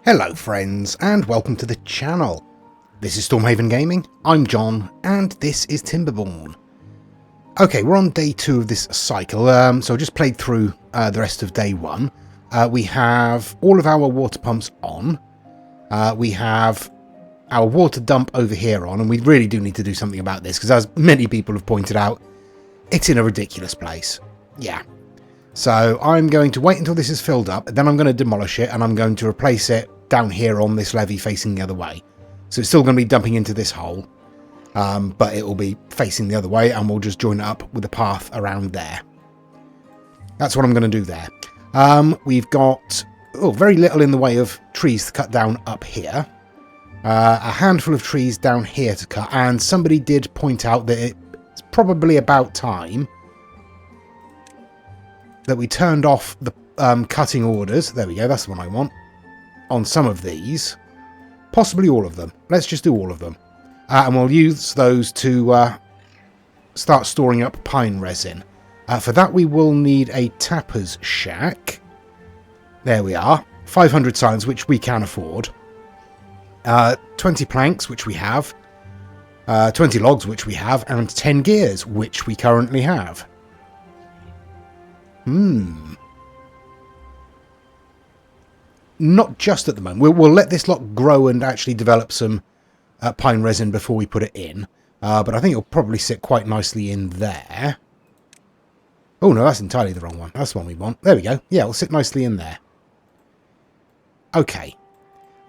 Hello friends, and welcome to the channel. This is Stormhaven Gaming, I'm John, and this is Timberborn. Okay, we're on day 2 of this cycle, so I just played through the rest of day 1. We have all of our water pumps on. We have our water dump over here on, and we really do need to do something about this, because as many people have pointed out, it's in a ridiculous place. Yeah. So I'm going to wait until this is filled up, then I'm going to demolish it, and I'm going to replace it down here on this levee facing the other way. So it's still going to be dumping into this hole, but it will be facing the other way, and we'll just join it up with a path around there. That's what I'm going to do there. We've got very little in the way of trees to cut down up here. A handful of trees down here to cut, and somebody did point out that it's probably about time that we turned off the cutting orders. There we go, that's the one I want. On some of these. Possibly all of them. Let's just do all of them. And we'll use those to start storing up pine resin. For that we will need a tapper's shack. There we are. 500 signs, which we can afford. 20 planks, which we have. 20 logs, which we have. And 10 gears, which we currently have. Not just at the moment. We'll let this lot grow and actually develop some pine resin before we put it in. But I think it'll probably sit quite nicely in there. Oh no, that's entirely the wrong one. That's the one we want. There we go. Yeah, it'll sit nicely in there. Okay.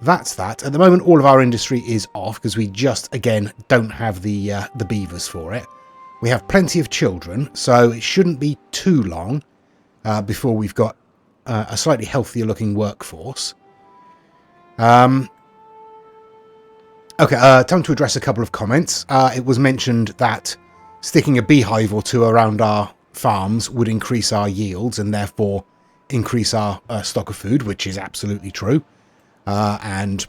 That's that. At the moment, all of our industry is off because we just, again, don't have the beavers for it. We have plenty of children, so it shouldn't be too long before we've got a slightly healthier looking workforce. Okay, time to address a couple of comments. It was mentioned that sticking a beehive or two around our farms would increase our yields and therefore increase our stock of food, which is absolutely true. And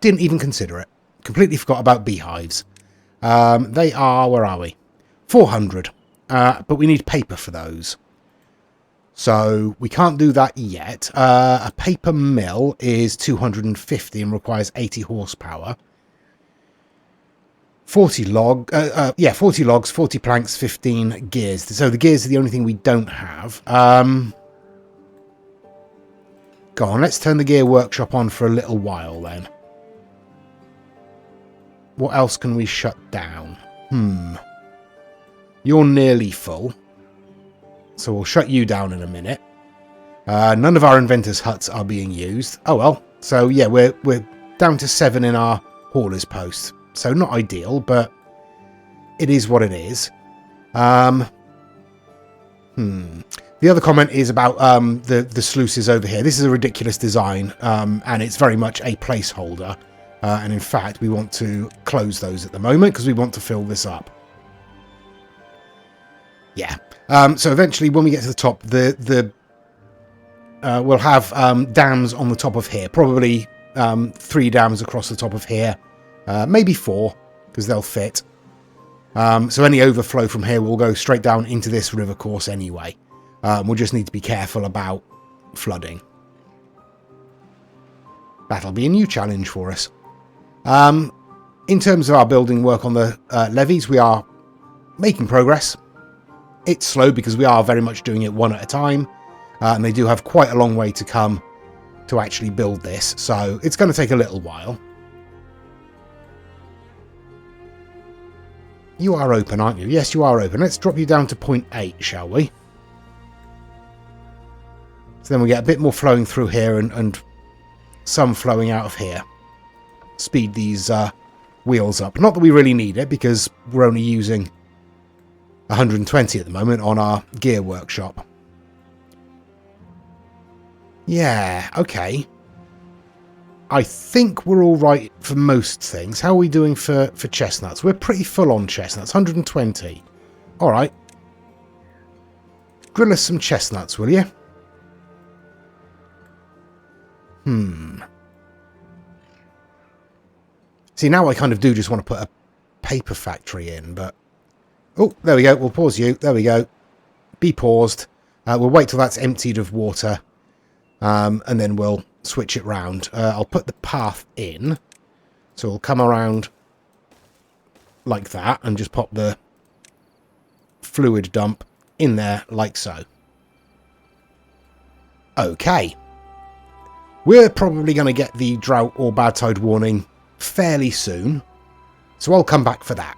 didn't even consider it. Completely forgot about beehives. They are, where are we? 400. But we need paper for those. So we can't do that yet. A paper mill is 250 and requires 80 horsepower. 40 logs, 40 planks, 15 gears. So the gears are the only thing we don't have. Go on, let's turn the gear workshop on for a little while then. What else can we shut down? You're nearly full. So we'll shut you down in a minute. None of our inventors' huts are being used. Oh well. So yeah, we're down to 7 in our hauler's post. So not ideal, but it is what it is. The other comment is about the sluices over here. This is a ridiculous design, and it's very much a placeholder. And in fact, we want to close those at the moment because we want to fill this up. Yeah. So eventually, when we get to the top, we'll have dams on the top of here. Probably 3 dams across the top of here. Maybe 4, because they'll fit. So any overflow from here will go straight down into this river course anyway. We'll just need to be careful about flooding. That'll be a new challenge for us. In terms of our building work on the levees, we are making progress. It's slow because we are very much doing it one at a time, and they do have quite a long way to come to actually build this, so it's going to take a little while. You are open, aren't you? Yes, you are open. Let's drop you down to 0.8, shall we? So then we get a bit more flowing through here and some flowing out of here. Speed these wheels up. Not that we really need it because we're only using 120 at the moment on our gear workshop. Yeah, okay. I think we're all right for most things. How are we doing for chestnuts? We're pretty full on chestnuts. 120. All right. Grill us some chestnuts, will you? See, now I kind of do just want to put a paper factory in, but... Oh, there we go. We'll pause you. There we go. Be paused. We'll wait till that's emptied of water. And then we'll switch it round. I'll put the path in. So we'll come around like that and just pop the fluid dump in there like so. Okay. We're probably going to get the drought or bad tide warning fairly soon, so I'll come back for that.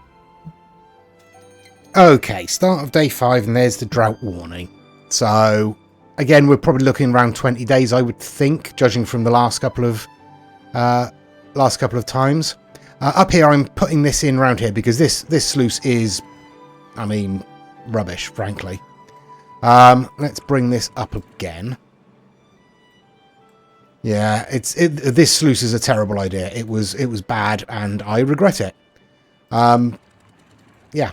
Okay, start of day 5 and there's the drought warning. So again, we're probably looking around 20 days, I would think, judging from the last couple of times. Up here, I'm putting this in around here because this sluice is, I mean, rubbish, frankly. Let's bring this up again. Yeah, this sluice is a terrible idea. It was bad, and I regret it. Yeah.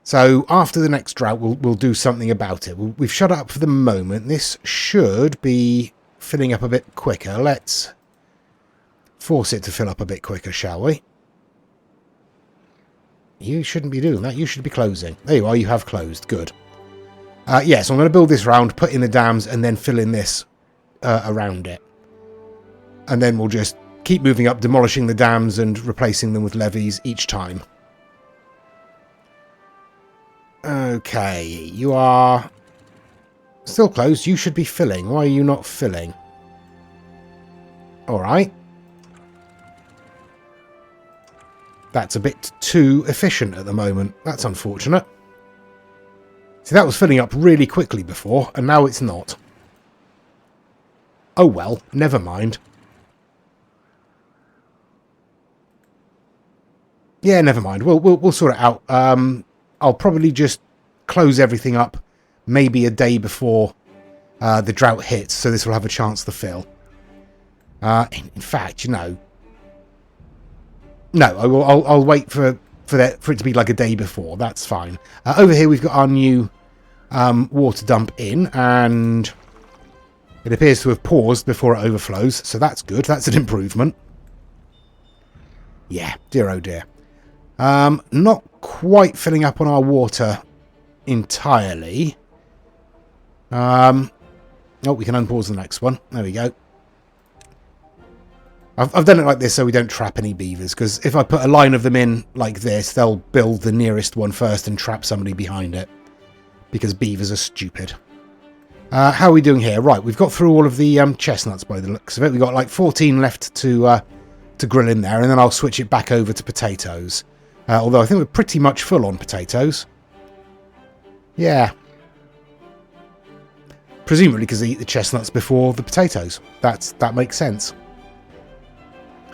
So after the next drought, we'll do something about it. We've shut it up for the moment. This should be filling up a bit quicker. Let's force it to fill up a bit quicker, shall we? You shouldn't be doing that. You should be closing. There you are. You have closed. Good. Yeah, so I'm going to build this round, put in the dams, and then fill in this around it. And then we'll just keep moving up, demolishing the dams and replacing them with levees each time. Okay, you are still closed. You should be filling. Why are you not filling? Alright. That's a bit too efficient at the moment. That's unfortunate. See, that was filling up really quickly before, and now it's not. Oh well, never mind. Yeah, never mind. We'll sort it out. I'll probably just close everything up maybe a day before the drought hits, so this will have a chance to fill. In fact, you know, no, I'll wait for it to be like a day before. That's fine. Over here we've got our new water dump in, and it appears to have paused before it overflows, so that's good. That's an improvement. Yeah, dear oh dear. Not quite filling up on our water entirely. Oh, we can unpause the next one. There we go. I've done it like this so we don't trap any beavers, because if I put a line of them in like this, they'll build the nearest one first and trap somebody behind it, because beavers are stupid. How are we doing here? Right, we've got through all of the chestnuts by the looks of it. We've got like 14 left to grill in there, and then I'll switch it back over to potatoes. Although I think we're pretty much full on potatoes. Yeah. Presumably because they eat the chestnuts before the potatoes. That makes sense.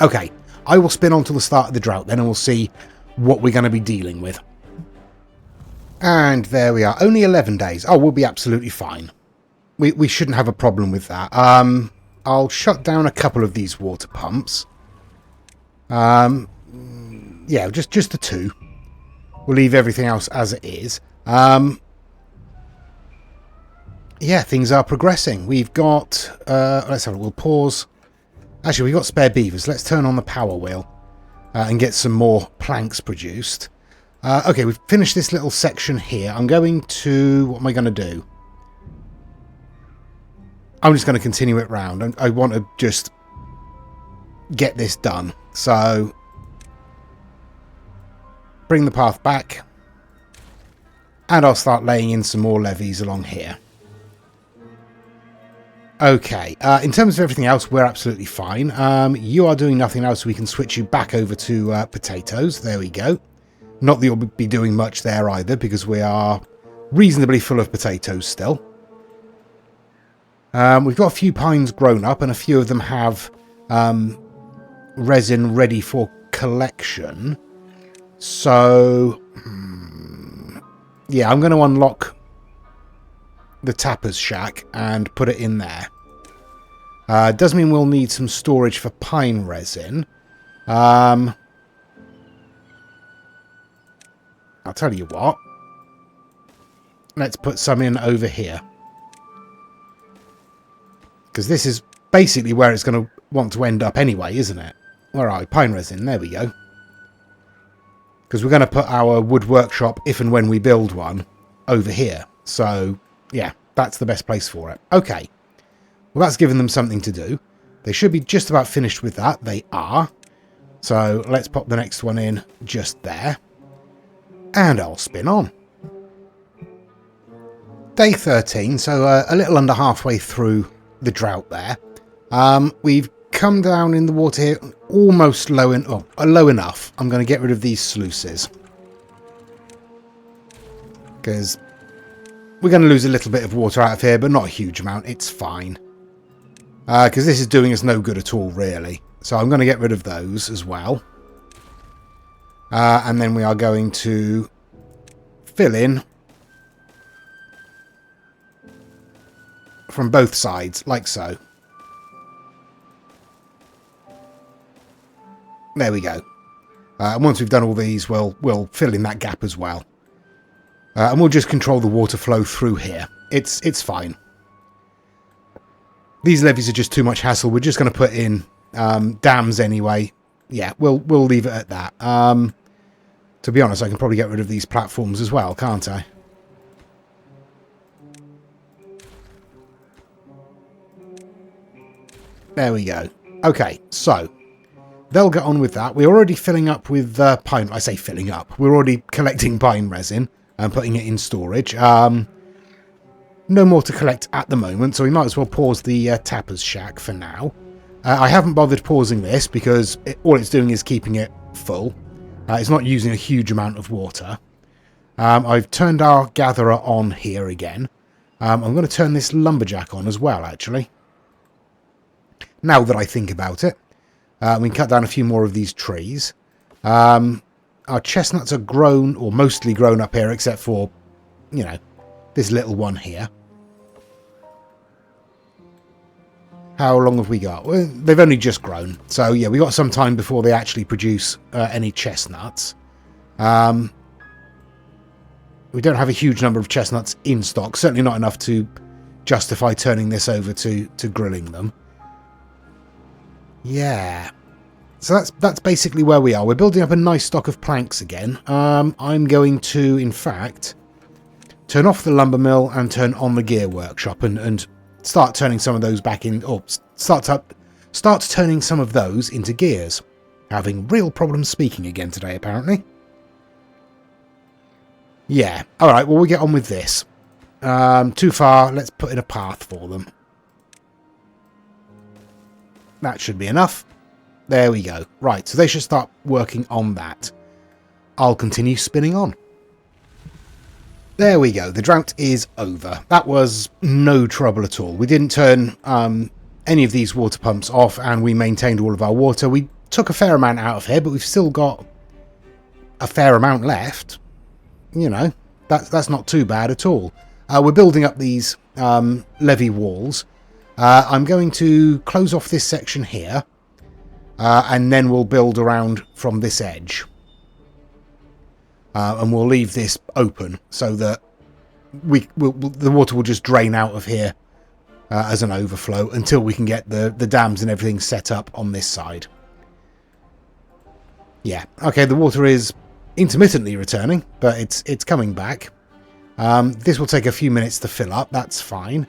Okay, I will spin on to the start of the drought then, and we'll see what we're going to be dealing with. And there we are. Only 11 days. Oh, we'll be absolutely fine. We shouldn't have a problem with that. I'll shut down a couple of these water pumps. Yeah, just the 2. We'll leave everything else as it is. Yeah, things are progressing. We've got... let's have a... We'll pause. Actually, we've got spare beavers. Let's turn on the power wheel and get some more planks produced. Okay, we've finished this little section here. I'm going to... What am I going to do? I'm just going to continue it round. I want to just get this done. So... Bring the path back. And I'll start laying in some more levees along here. Okay, in terms of everything else, we're absolutely fine. You are doing nothing else, so we can switch you back over to potatoes. There we go. Not that you'll be doing much there either, because we are reasonably full of potatoes still. We've got a few pines grown up, and a few of them have resin ready for collection. So, yeah, I'm going to unlock the tapper's shack and put it in there. Does mean we'll need some storage for pine resin. I'll tell you what. Let's put some in over here. Because this is basically where it's going to want to end up anyway, isn't it? Where are we? Pine resin. There we go. Because we're going to put our wood workshop, if and when we build one, over here. So, yeah, that's the best place for it. Okay. Well, that's given them something to do. They should be just about finished with that. They are. So let's pop the next one in just there. And I'll spin on. Day 13, so a little under halfway through the drought there. We've come down in the water here almost low enough. I'm going to get rid of these sluices. Because we're going to lose a little bit of water out of here, but not a huge amount. It's fine. Because this is doing us no good at all, really. So I'm going to get rid of those as well. And then we are going to fill in from both sides, like so. There we go. And once we've done all these, we'll fill in that gap as well. And we'll just control the water flow through here. It's fine. These levees are just too much hassle. We're just going to put in dams anyway. Yeah, we'll leave it at that. To be honest, I can probably get rid of these platforms as well, can't I? There we go. Okay, so they'll get on with that. We're already filling up with pine. I say filling up. We're already collecting pine resin and putting it in storage. No more to collect at the moment, so we might as well pause the tapper's shack for now. I haven't bothered pausing this because all it's doing is keeping it full. It's not using a huge amount of water. I've turned our gatherer on here again. I'm going to turn this lumberjack on as well, actually. Now that I think about it. We can cut down a few more of these trees. Our chestnuts are grown, or mostly grown up here, except for, you know, this little one here. How long have we got? Well, they've only just grown. So, yeah, we got some time before they actually produce any chestnuts. We don't have a huge number of chestnuts in stock. Certainly not enough to justify turning this over to grilling them. Yeah. So that's basically where we are. We're building up a nice stock of planks again. I'm going to, in fact, turn off the lumber mill and turn on the gear workshop and start turning some of those back in, or start turning some of those into gears. Having real problems speaking again today, apparently. Yeah. Alright, well, we'll get on with this. Too far, let's put in a path for them. That should be enough. There we go. Right, so they should start working on that. I'll continue spinning on. There we go. The drought is over. That was no trouble at all. We didn't turn any of these water pumps off, and we maintained all of our water. We took a fair amount out of here, but we've still got a fair amount left. You know, that's not too bad at all. We're building up these levee walls. I'm going to close off this section here, and then we'll build around from this edge. And we'll leave this open so that the water will just drain out of here as an overflow until we can get the dams and everything set up on this side. Yeah, okay, the water is intermittently returning, but it's coming back. This will take a few minutes to fill up, that's fine.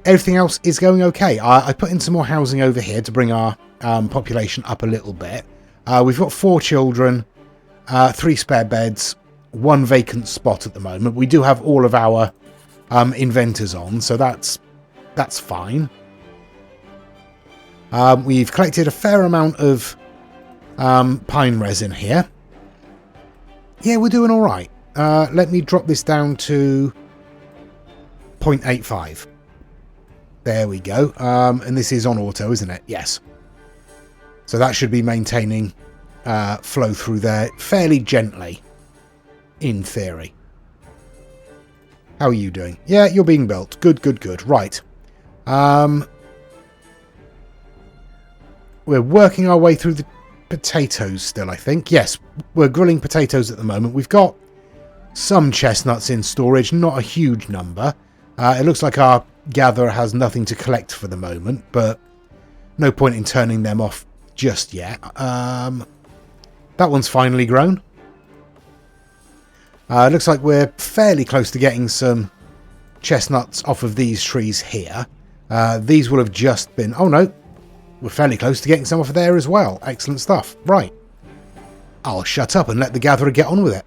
Everything else is going okay. I put in some more housing over here to bring our population up a little bit. We've got 4 children, 3 spare beds, 1 vacant spot at the moment. We do have all of our inventors on, so that's fine. We've collected a fair amount of pine resin here. Yeah, we're doing all right. Let me drop this down to 0.85. There we go. And this is on auto, isn't it? Yes. So that should be maintaining flow through there fairly gently, in theory. How are you doing? Yeah, you're being built. Good, good, good. Right. We're working our way through the potatoes still, I think. Yes, we're grilling potatoes at the moment. We've got some chestnuts in storage, not a huge number. It looks like our gatherer has nothing to collect for the moment, but no point in turning them off just yet. That one's finally grown. It looks like we're fairly close to getting some chestnuts off of these trees here. These will have just been... Oh, no. we're fairly close to getting some off of there as well. Excellent stuff. Right. I'll shut up and let the gatherer get on with it.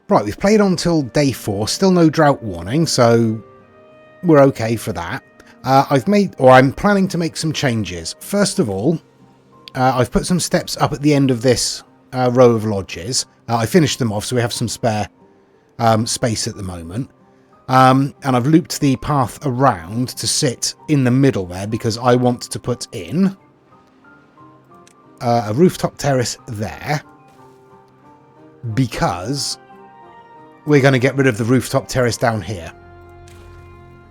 Right, we've played on till day 4. Still no drought warning, so we're okay for that. I'm planning to make some changes. First of all, I've put some steps up at the end of this row of lodges. I finished them off, so we have some spare space at the moment. And I've looped the path around to sit in the middle there because I want to put in a rooftop terrace there because we're going to get rid of the rooftop terrace down here.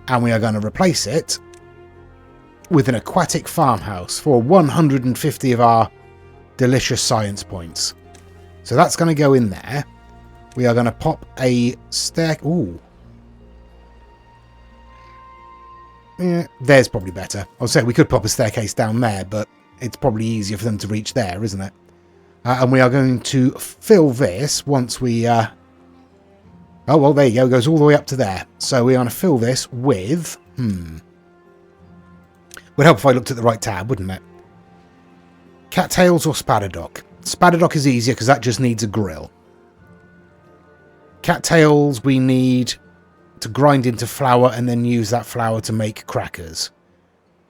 And we are going to replace it with an aquatic farmhouse for 150 of our delicious science points. So that's going to go in there. We are going to pop a stair... Ooh. Yeah, there's probably better. I was saying we could pop a staircase down there, but it's probably easier for them to reach there, isn't it? And we are going to fill this once we... Oh, well, there you go. It goes all the way up to there. So we are going to fill this with... Would help if I looked at the right tab, wouldn't it? Cattails or Spadadoc? Spadadoc is easier because that just needs a grill. Cattails we need to grind into flour and then use that flour to make crackers.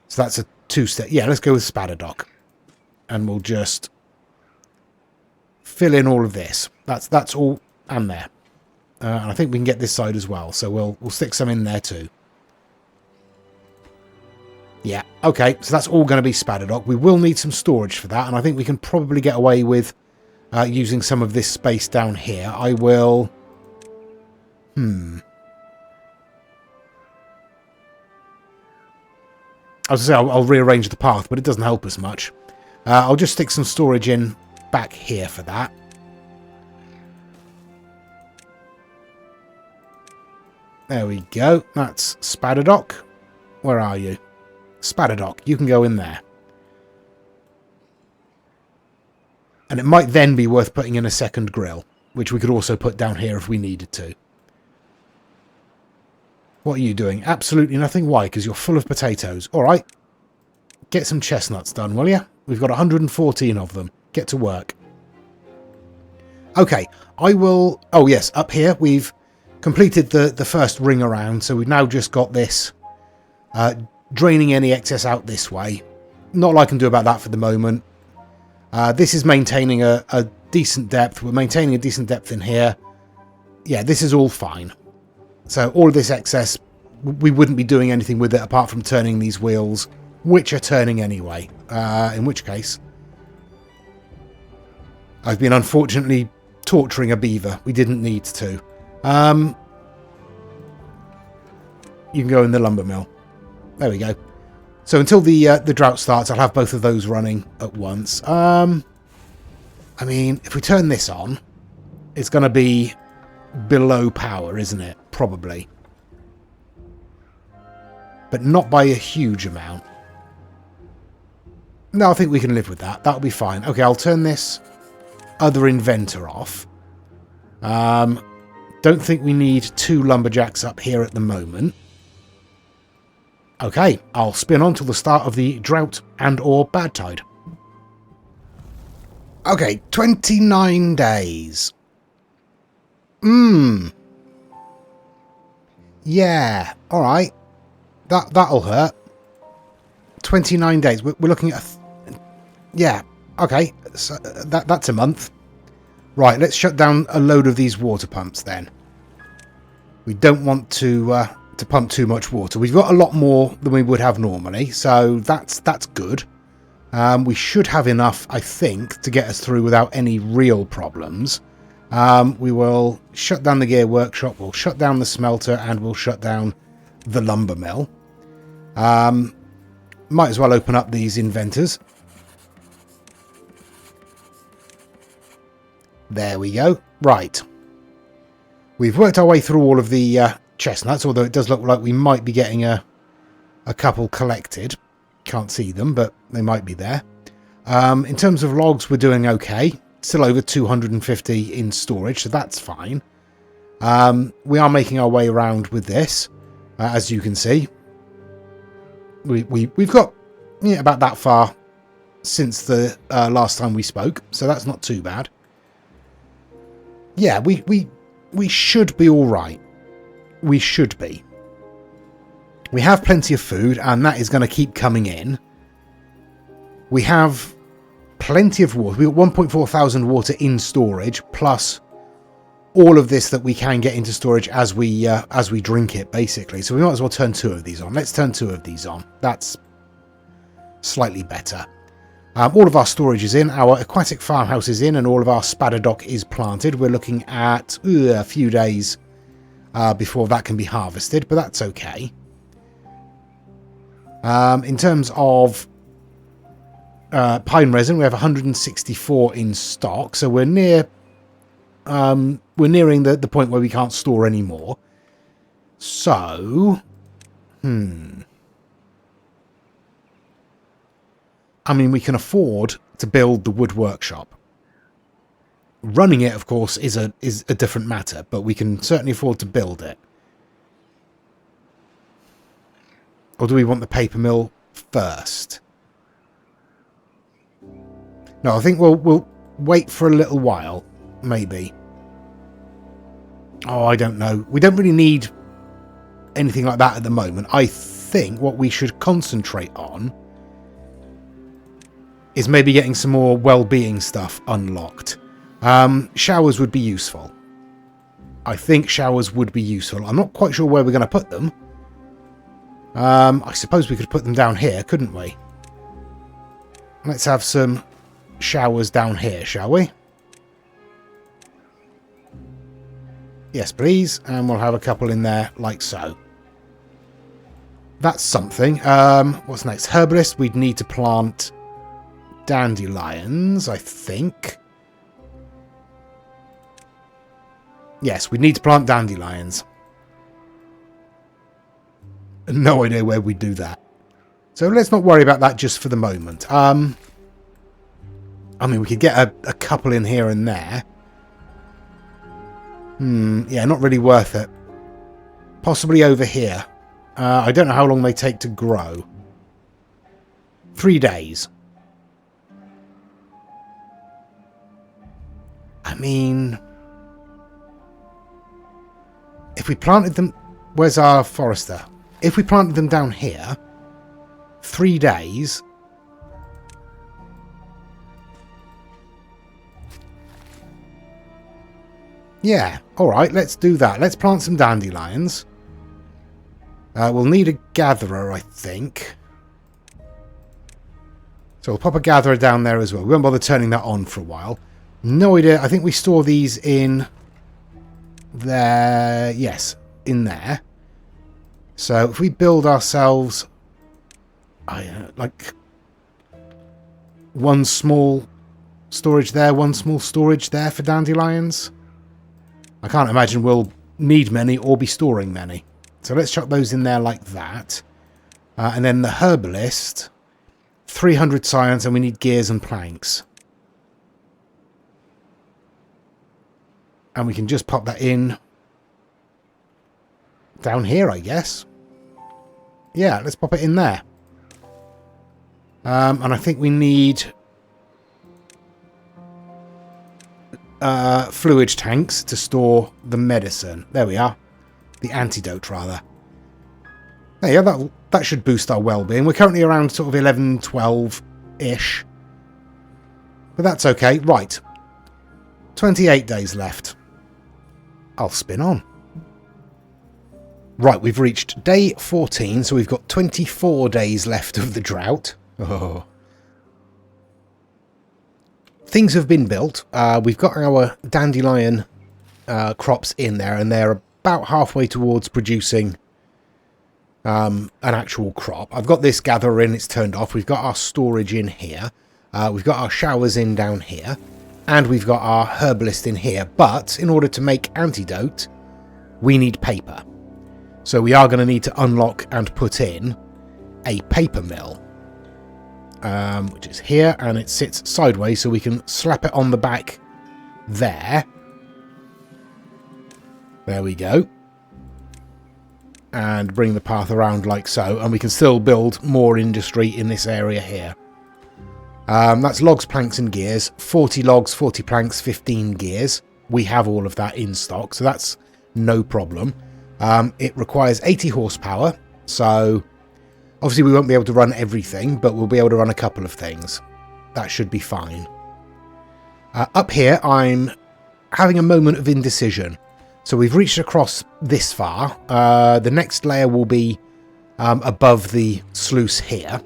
So that's a 2-step. Yeah, let's go with Spadadoc. And we'll just fill in all of this. That's all and there. And I think we can get this side as well. So we'll stick some in there too. Yeah, okay. So that's all going to be Spadadoc. We will need some storage for that. And I think we can probably get away with using some of this space down here. I will... I was going to say I'll rearrange the path, but it doesn't help us much. I'll just stick some storage in back here for that. There we go. That's Spadadoc. Where are you? Spadadoc, you can go in there. And it might then be worth putting in a second grill, which we could also put down here if we needed to. What are you doing? Absolutely nothing. Why? Because you're full of potatoes. All right. Get some chestnuts done, will you? We've got 114 of them. Get to work. Okay. I will... Oh, yes. Up here, we've completed the first ring around. So we've now just got this draining any excess out this way. Not a lot I can do about that for the moment. This is maintaining a decent depth. We're maintaining a decent depth in here. Yeah, this is all fine. So all of this excess, we wouldn't be doing anything with it apart from turning these wheels, which are turning anyway. In which case, I've been unfortunately torturing a beaver. We didn't need to. You can go in the lumber mill. There we go. So until the drought starts, I'll have both of those running at once. I mean, if we turn this on, it's going to be below power, isn't it? Probably. But not by a huge amount. No, I think we can live with that. That'll be fine. Okay, I'll turn this other inventor off. Don't think we need 2 lumberjacks up here at the moment. Okay, I'll spin on till the start of the drought and or bad tide. Okay, 29 days. Yeah, alright. That'll hurt. 29 days. We're looking at... Yeah, okay. So that's a month. Right, let's shut down a load of these water pumps then. We don't want to pump too much water. We've got a lot more than we would have normally, so that's good. We should have enough, I think, to get us through without any real problems. We will shut down the gear workshop, we'll shut down the smelter, and we'll shut down the lumber mill. Might as well open up these inventors. There we go. Right. We've worked our way through all of the chestnuts, although it does look like we might be getting a couple collected. Can't see them, but they might be there. In terms of logs, we're doing okay. Still over 250 in storage, so that's fine. We are making our way around with this, as you can see. We've got Yeah, about that far since the last time we spoke, so that's not too bad. Yeah, we should be all right. We should be. We have plenty of food, and that is going to keep coming in. We have plenty of water. We've got 1.4 thousand water in storage, plus all of this that we can get into storage as we drink it, basically. So we might as well turn 2 of these on. Let's turn 2 of these on. That's slightly better. All of our storage is in, our aquatic farmhouse is in, and all of our spadder dock is planted. We're looking at a few days before that can be harvested, but that's okay. In terms of pine resin, we have 164 in stock, so we're nearing the point where we can't store any more. So, I mean, we can afford to build the wood workshop. Running it, of course, is a different matter, but we can certainly afford to build it. Or do we want the paper mill first? No, I think we'll wait for a little while, maybe. Oh, I don't know. We don't really need anything like that at the moment. I think what we should concentrate on is maybe getting some more well-being stuff unlocked. Showers would be useful. I think showers would be useful. I'm not quite sure where we're going to put them. I suppose we could put them down here, couldn't we? Let's have some showers down here, shall we? Yes, please. And we'll have a couple in there like so. That's something. What's next? Herbalist. We'd need to plant dandelions, I think. Yes, we need to plant dandelions. No idea where we do that. So let's not worry about that just for the moment. I mean, we could get a couple in here and there. Yeah, not really worth it. Possibly over here. I don't know how long they take to grow. 3 days. I mean, if we planted them... Where's our forester? If we planted them down here, 3 days... Yeah, alright, let's do that. Let's plant some dandelions. We'll need a gatherer, I think. So we'll pop a gatherer down there as well. We won't bother turning that on for a while. No idea. I think we store these in there. Yes, in there. So if we build ourselves like one small storage there, one small storage there for dandelions. I can't imagine we'll need many or be storing many. So let's chuck those in there like that. And then the herbalist, 300 science, and we need gears and planks. And we can just pop that in down here, I guess. Yeah, let's pop it in there. And I think we need fluid tanks to store the medicine. There we are. The antidote, rather. There you go. That should boost our well-being. We're currently around sort of 11, 12-ish. But that's okay. Right. 28 days left. I'll spin on. Right, we've reached day 14, so we've got 24 days left of the drought. Oh. Things have been built. We've got our dandelion crops in there, and they're about halfway towards producing an actual crop. I've got this gatherer in, it's turned off. We've got our storage in here. We've got our showers in down here. And we've got our herbalist in here. But in order to make antidote, we need paper. So we are going to need to unlock and put in a paper mill. Which is here, and it sits sideways, so we can slap it on the back there. There we go. and bring the path around like so, and we can still build more industry in this area here. That's logs, planks and gears. 40 logs, 40 planks, 15 gears. We have all of that in stock, so that's no problem. It requires 80 horsepower, so obviously we won't be able to run everything, but we'll be able to run a couple of things. That should be fine. Up here, I'm having a moment of indecision. So we've reached across this far. The next layer will be above the sluice here.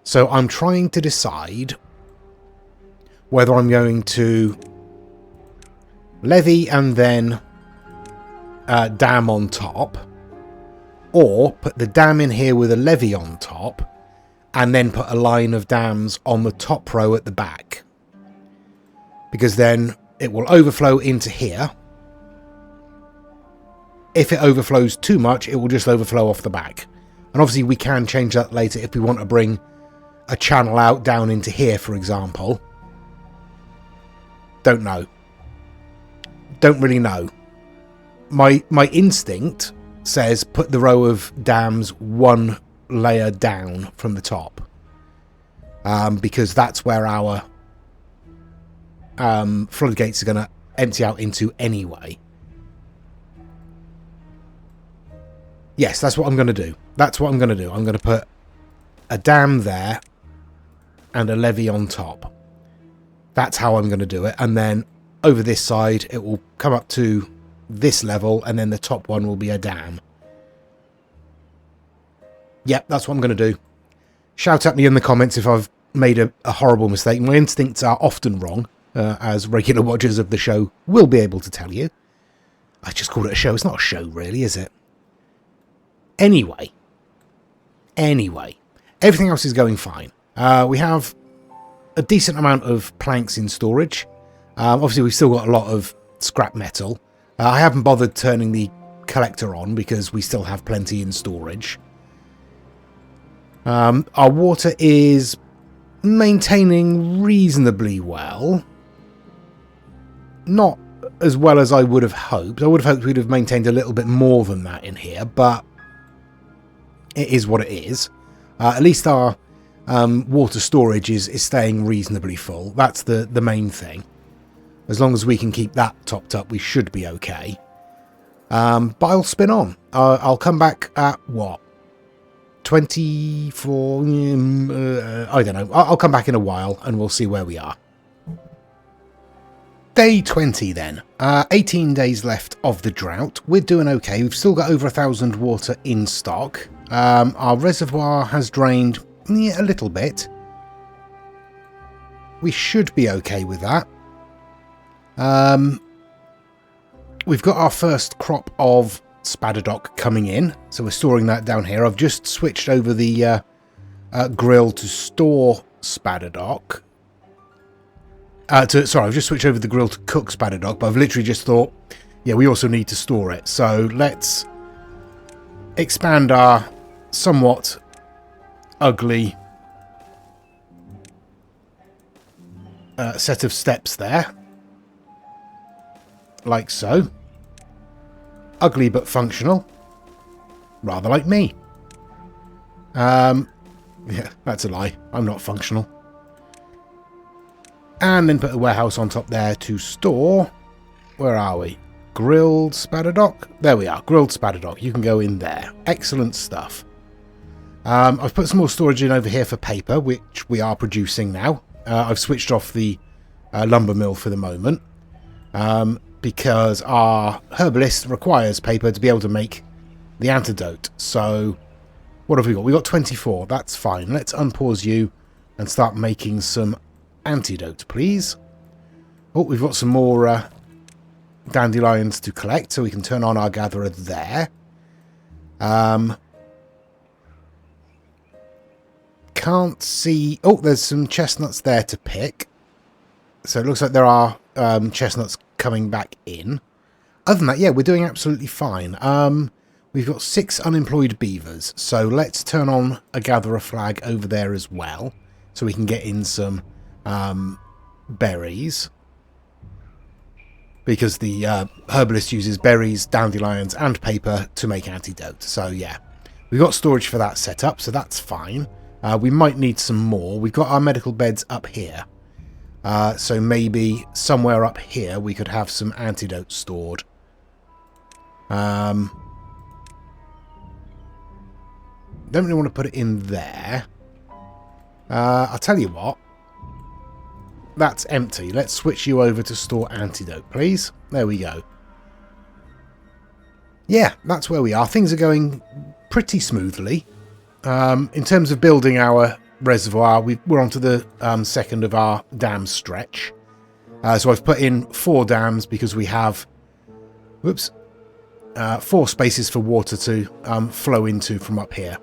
So I'm trying to decide whether I'm going to levee and then dam on top, or put the dam in here with a levee on top and then put a line of dams on the top row at the back, because then it will overflow into here. If it overflows too much, it will just overflow off the back. And obviously we can change that later if we want to bring a channel out down into here, for example. Don't know. Don't really know. My instinct says put the row of dams one layer down from the top. Because that's where our floodgates are going to empty out into anyway. Yes, that's what I'm going to do. That's what I'm going to do. I'm going to put a dam there and a levee on top. That's how I'm going to do it. And then over this side, it will come up to this level, and then the top one will be a dam. Yep, that's what I'm going to do. Shout at me in the comments if I've made a horrible mistake. My instincts are often wrong, as regular watchers of the show will be able to tell you. I just called it a show. It's not a show, really, is it? Anyway, everything else is going fine. We have a decent amount of planks in storage. Obviously, we've still got a lot of scrap metal. I haven't bothered turning the collector on because we still have plenty in storage. Our water is maintaining reasonably well. Not as well as I would have hoped. I would have hoped we'd have maintained a little bit more than that in here, but it is what it is. At least our water storage is staying reasonably full. That's the main thing. As long as we can keep that topped up, we should be okay. But I'll spin on. I'll come back at, what? 24... I don't know. I'll come back in a while and we'll see where we are. Day 20 then. 18 days left of the drought. We're doing okay. We've still got over 1,000 water in stock. Our reservoir has drained a little bit. We should be okay with that. We've got our first crop of spadadoc coming in, so we're storing that down here. I've just switched over the grill to store spadadoc. I've just switched over the grill to cook spadadoc, but I've literally just thought, yeah, we also need to store it. So let's expand our somewhat ugly set of steps there. Like so. Ugly but functional. Rather like me. Yeah, that's a lie. I'm not functional. And then put a warehouse on top there to store... Where are we? Grilled spadadoc? There we are. Grilled spadadoc. You can go in there. Excellent stuff. I've put some more storage in over here for paper, which we are producing now. I've switched off the lumber mill for the moment. Because our herbalist requires paper to be able to make the antidote. So, what have we got? We've got 24. That's fine. Let's unpause you and start making some antidote, please. Oh, we've got some more dandelions to collect, so we can turn on our gatherer there. Can't see... Oh, there's some chestnuts there to pick. So it looks like there are chestnuts coming back in. Other than that, yeah, we're doing absolutely fine. We've got 6 unemployed beavers, so let's turn on a gatherer flag over there as well, so we can get in some berries. because the herbalist uses berries, dandelions, and paper to make antidote. So yeah, we've got storage for that set up, so that's fine. We might need some more. We've got our medical beds up here. So maybe somewhere up here we could have some antidote stored. Don't really want to put it in there. I'll tell you what. That's empty. Let's switch you over to store antidote, please. There we go. Yeah, that's where we are. Things are going pretty smoothly. In terms of building our reservoir, we're onto the second of our dam stretch. So I've put in 4 dams because we have 4 spaces for water to flow into from up here.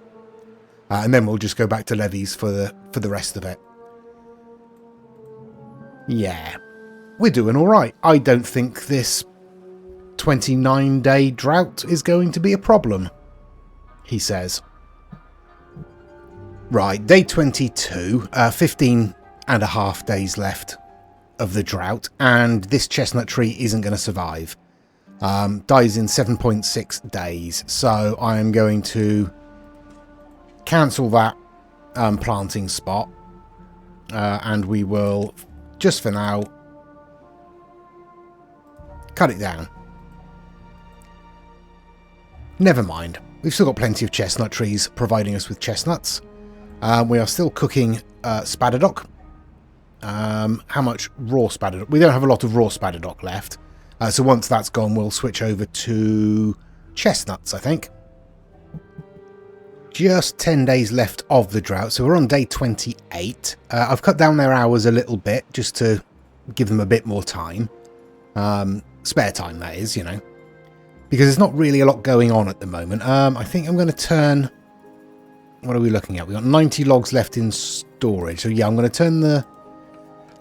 And then we'll just go back to levees for the rest of it. Yeah, we're doing all right. I don't think this 29-day drought is going to be a problem, he says. Right, day 22, 15 and a half days left of the drought, and this chestnut tree isn't going to survive. Dies in 7.6 days, so I am going to cancel that planting spot, and we will, just for now, cut it down. Never mind, we've still got plenty of chestnut trees providing us with chestnuts. We are still cooking spadadoc. How much raw spadadoc? We don't have a lot of raw spadadoc left. So once that's gone, we'll switch over to chestnuts, I think. Just 10 days left of the drought, so we're on day 28. I've cut down their hours a little bit, just to give them a bit more time. Spare time, that is, you know. Because there's not really a lot going on at the moment. I think I'm going to turn... What are we looking at? We've got 90 logs left in storage. So yeah, I'm going to turn the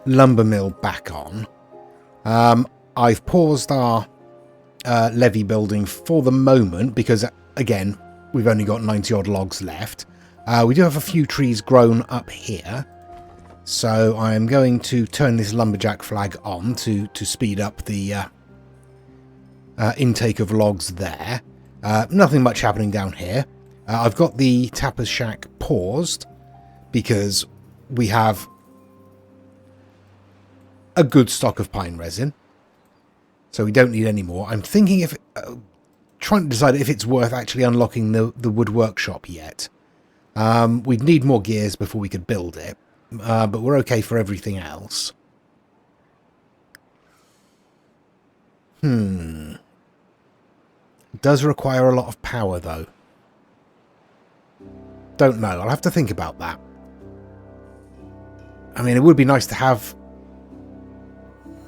lumber mill back on. I've paused our levee building for the moment because, again, we've only got 90 odd logs left. We do have a few trees grown up here. So I am going to turn this lumberjack flag on to speed up the intake of logs there. Nothing much happening down here. I've got the tapper's shack paused because we have a good stock of pine resin. So we don't need any more. I'm thinking if... trying to decide if it's worth actually unlocking the wood workshop yet. We'd need more gears before we could build it, but we're okay for everything else. It does require a lot of power, though. Don't know. I'll have to think about that. I mean, it would be nice to have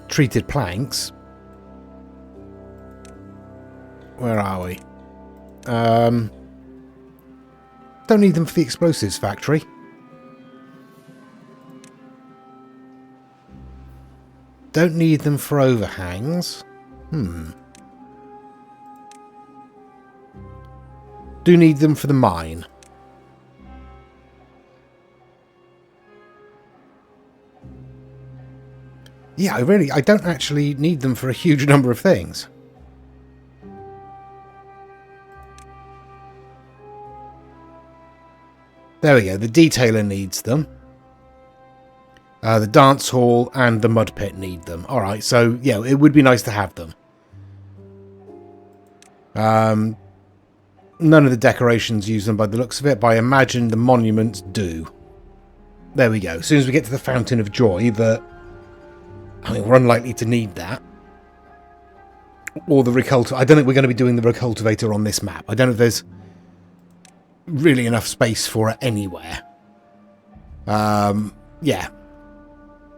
treated planks. Where are we? Don't need them for the explosives factory. Don't need them for overhangs. Do need them for the mine. Yeah, I don't actually need them for a huge number of things. There we go, the detailer needs them. The dance hall and the mud pit need them. Alright, so yeah, it would be nice to have them. None of the decorations use them by the looks of it, but I imagine the monuments do. There we go. As soon as we get to the Fountain of Joy, I mean, we're unlikely to need that. Or the recultivator. I don't think we're going to be doing the recultivator on this map. I don't know if there's really enough space for it anywhere. Yeah.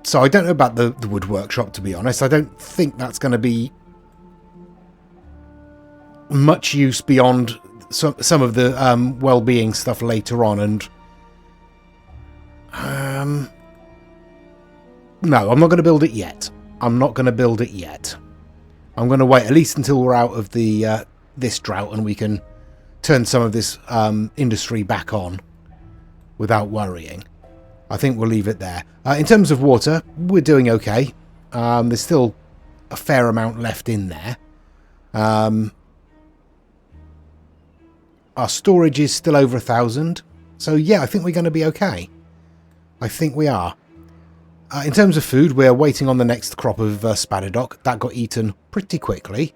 So I don't know about the wood workshop, to be honest. I don't think that's going to be much use beyond some of the well-being stuff later on. And no, I'm not going to build it yet. I'm not going to build it yet. I'm going to wait at least until we're out of the this drought and we can turn some of this industry back on without worrying. I think we'll leave it there. In terms of water, we're doing okay. There's still a fair amount left in there. Our storage is still over 1,000. So yeah, I think we're going to be okay. I think we are. In terms of food, we're waiting on the next crop of spadadoc. That got eaten pretty quickly.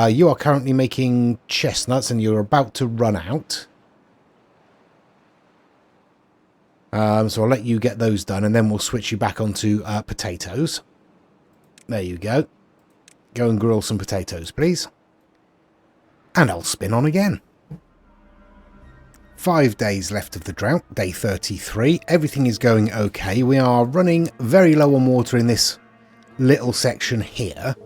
You are currently making chestnuts and you're about to run out. So I'll let you get those done and then we'll switch you back onto potatoes. There you go. Go and grill some potatoes, please. And I'll spin on again. 5 days left of the drought, day 33. Everything is going okay. We are running very low on water in this little section here.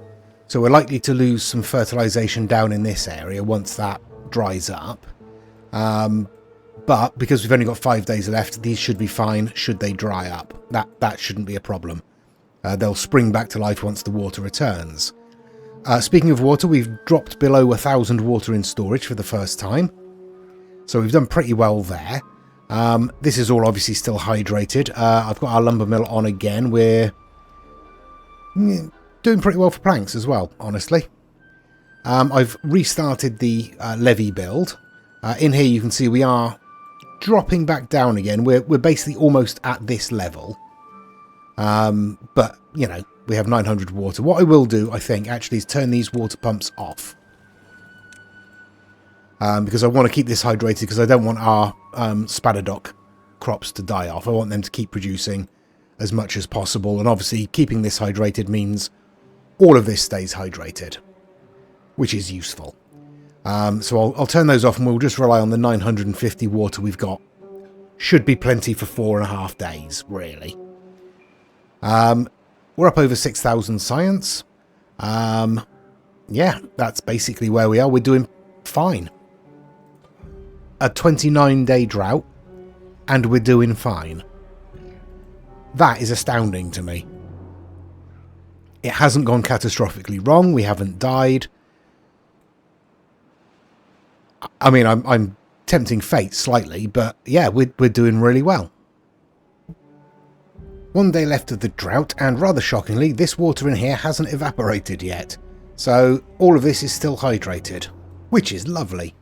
So we're likely to lose some fertilization down in this area once that dries up. But because we've only got 5 days left, these should be fine should they dry up. That shouldn't be a problem. They'll spring back to life once the water returns. Speaking of water, we've dropped below 1,000 water in storage for the first time. So we've done pretty well there. This is all obviously still hydrated. I've got our lumber mill on again. We're doing pretty well for planks as well, honestly. I've restarted the levee build. In here you can see we are dropping back down again. We're basically almost at this level. But, you know, we have 900 water. What I will do, I think, actually is turn these water pumps off. Because I want to keep this hydrated because I don't want our spadadoc crops to die off. I want them to keep producing as much as possible. And obviously keeping this hydrated means all of this stays hydrated, which is useful. So I'll turn those off and we'll just rely on the 950 water we've got. Should be plenty for 4.5 days, really. We're up over 6,000 science. Yeah, that's basically where we are. We're doing fine. A 29-day drought, and we're doing fine. That is astounding to me. It hasn't gone catastrophically wrong. We haven't died. I mean, I'm tempting fate slightly, but yeah, we're doing really well. 1 day left of the drought, and rather shockingly, this water in here hasn't evaporated yet. So all of this is still hydrated, which is lovely.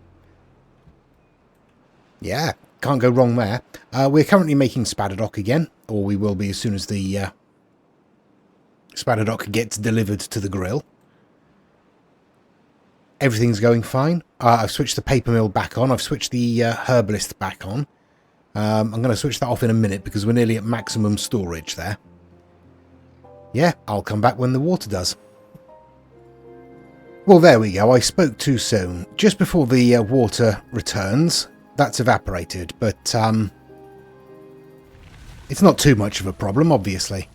Yeah, can't go wrong there. We're currently making spadadoc again, or we will be as soon as the spadadoc gets delivered to the grill. Everything's going fine. I've switched the paper mill back on. I've switched the herbalist back on. I'm going to switch that off in a minute because we're nearly at maximum storage there. Yeah, I'll come back when the water does. Well, there we go. I spoke too soon. Just before the water returns, that's evaporated, but it's not too much of a problem, obviously.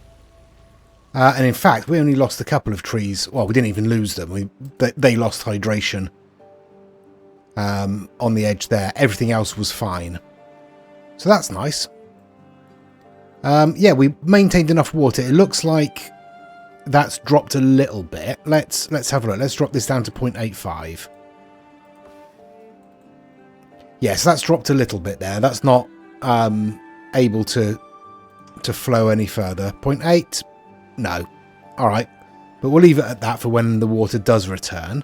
And in fact, we only lost a couple of trees. Well, we didn't even lose them. They lost hydration on the edge there. Everything else was fine. So that's nice. Yeah, we maintained enough water. It looks like that's dropped a little bit. Let's have a look. Let's drop this down to 0.85. Yes, that's dropped a little bit there. That's not able to flow any further. 0.8? No. All right. But we'll leave it at that for when the water does return.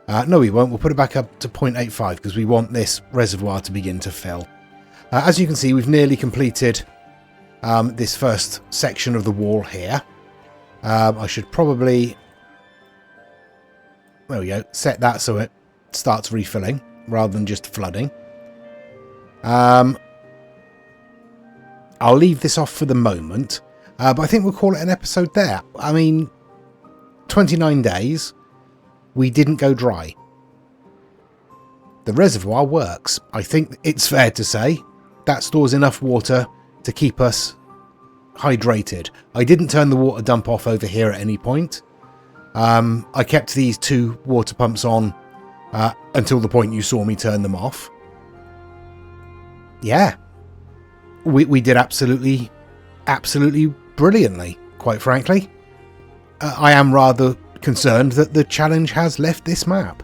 No, we won't. We'll put it back up to 0.85 because we want this reservoir to begin to fill. As you can see, we've nearly completed this first section of the wall here. I should probably... There we go. Set that so it starts refilling rather than just flooding. I'll leave this off for the moment. But I think we'll call it an episode there. I mean, 29 days, we didn't go dry. The reservoir works. I think it's fair to say that stores enough water to keep us hydrated. I didn't turn the water dump off over here at any point. I kept these 2 water pumps on until the point you saw me turn them off. Yeah, we did absolutely brilliantly, quite frankly. I am rather concerned that the challenge has left this map.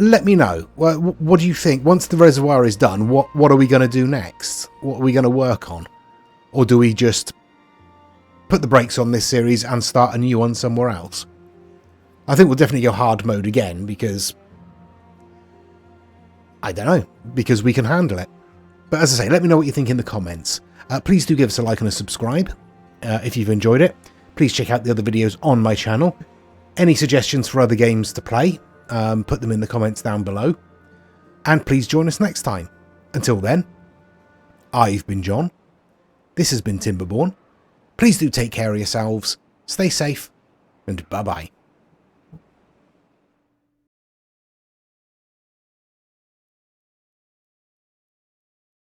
Let me know. What do you think? Once the reservoir is done, what are we going to do next? What are we going to work on? Or do we just put the brakes on this series and start a new one somewhere else. I think we'll definitely go hard mode again because, I don't know, because we can handle it. But as I say, let me know what you think in the comments. Please do give us a like and a subscribe if you've enjoyed it. Please check out the other videos on my channel. Any suggestions for other games to play, put them in the comments down below. And please join us next time. Until then, I've been John. This has been Timberborn. Please do take care of yourselves, stay safe, and bye-bye.